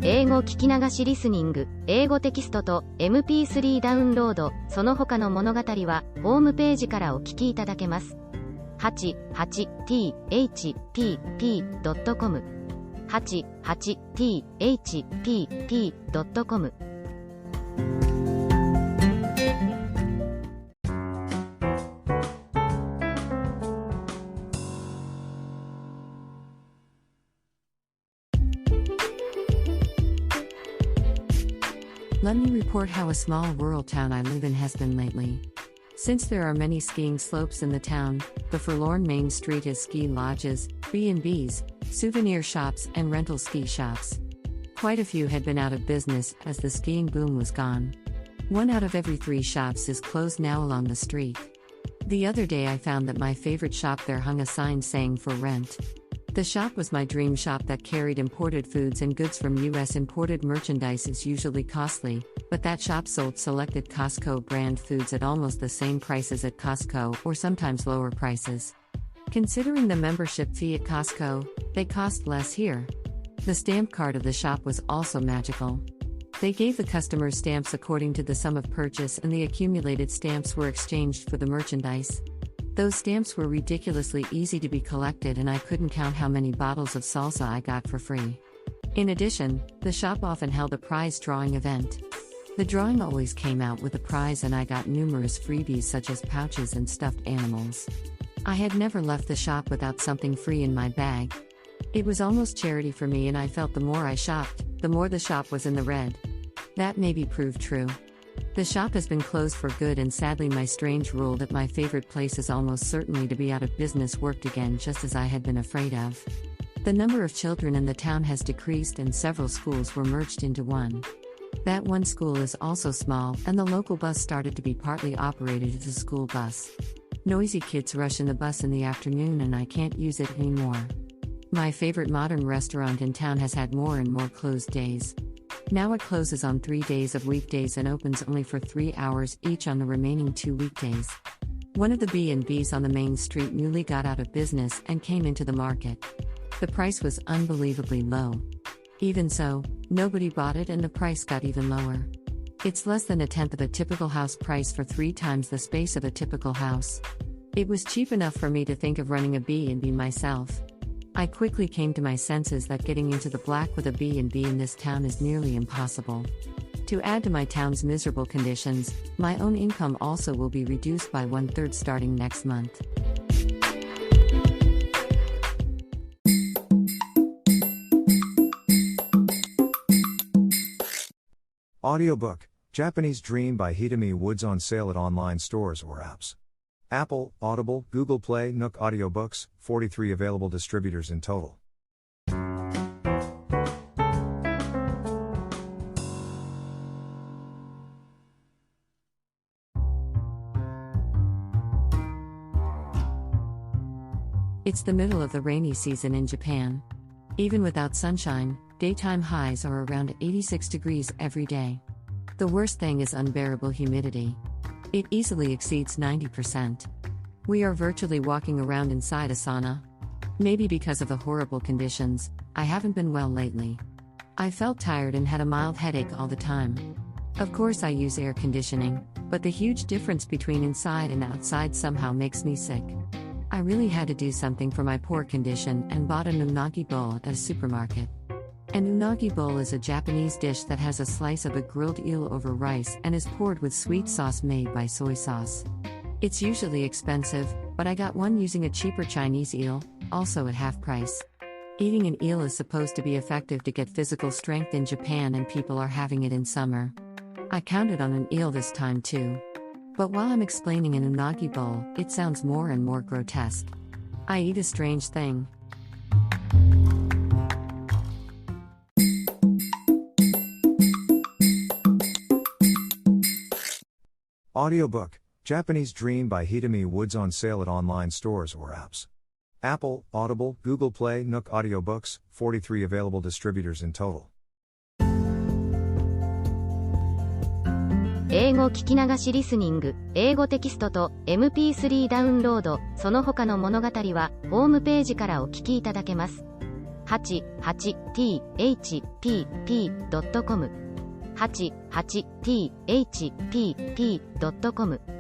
英語聞き流しリスニング、英語テキストと MP3 ダウンロード、その他の物語はホームページからお聞きいただけます。88thpp.com 88thpp.com。 Let me report how a small rural town I live in has been lately. Since there are many skiing slopes in the town, the forlorn main street has ski lodges, B&Bs, souvenir shops, and rental ski shops. Quite a few had been out of business as the skiing boom was gone. 1 out of every 3 shops is closed now along the street. The other day I found that my favorite shop there hung a sign saying for rent. The shop was my dream shop that carried imported foods and goods from US. Imported merchandise is usually costly, but that shop sold selected Costco brand foods at almost the same prices at Costco or sometimes lower prices. Considering the membership fee at Costco, they cost less here. The stamp card of the shop was also magical. They gave the customers stamps according to the sum of purchase, and the accumulated stamps were exchanged for the merchandise. Those stamps were ridiculously easy to be collected, and I couldn't count how many bottles of salsa I got for free. In addition, the shop often held a prize drawing event. The drawing always came out with a prize, and I got numerous freebies such as pouches and stuffed animals. I had never left the shop without something free in my bag. It was almost charity for me, and I felt the more I shopped, the more the shop was in the red. That maybe proved true. The shop has been closed for good, and sadly my strange rule that my favorite place is almost certainly to be out of business worked again, just as I had been afraid of. The number of children in the town has decreased, and several schools were merged into one. That one school is also small, and the local bus started to be partly operated as a school bus. Noisy kids rush in the bus in the afternoon, and I can't use it anymore. My favorite modern restaurant in town has had more and more closed days. Now it closes on 3 days of weekdays and opens only for 3 hours each on the remaining 2 weekdays. One of the B&Bs on the main street newly got out of business and came into the market. The price was unbelievably low. Even so, nobody bought it, and the price got even lower. It's less than a tenth of a typical house price for 3 times the space of a typical house. It was cheap enough for me to think of running a B&B myself. I quickly came to my senses that getting into the black with a B&B in this town is nearly impossible. To add to my town's miserable conditions, my own income also will be reduced by 1/3 starting next month. Audiobook, Japanese Dream by Hidemi Woods, on sale at online stores or apps. Apple, Audible, Google Play, Nook Audiobooks, 43 available distributors in total. It's the middle of the rainy season in Japan. Even without sunshine, daytime highs are around 86 degrees every day. The worst thing is unbearable humidity. It easily exceeds 90%. We are virtually walking around inside a sauna. Maybe because of the horrible conditions, I haven't been well lately. I felt tired and had a mild headache all the time. Of course I use air conditioning, but the huge difference between inside and outside somehow makes me sick. I really had to do something for my poor condition and bought an unagi bowl at a supermarket. An unagi bowl is a Japanese dish that has a slice of a grilled eel over rice and is poured with sweet sauce made by soy sauce. It's usually expensive, but I got one using a cheaper Chinese eel, also at half price. Eating an eel is supposed to be effective to get physical strength in Japan, and people are having it in summer. I counted on an eel this time too. But while I'm explaining an unagi bowl, it sounds more and more grotesque. I eat a strange thing. Audiobook, Japanese Dream by Hidemi Woods, on sale at online stores or apps. Apple, Audible, Google Play, Nook Audiobooks, 43 available distributors in total. 英語聞き流しリスニング、英語テキストと MP3 ダウンロード、その他の物語はホームページからお聞きいただけます。88thpp.com 88thpp.com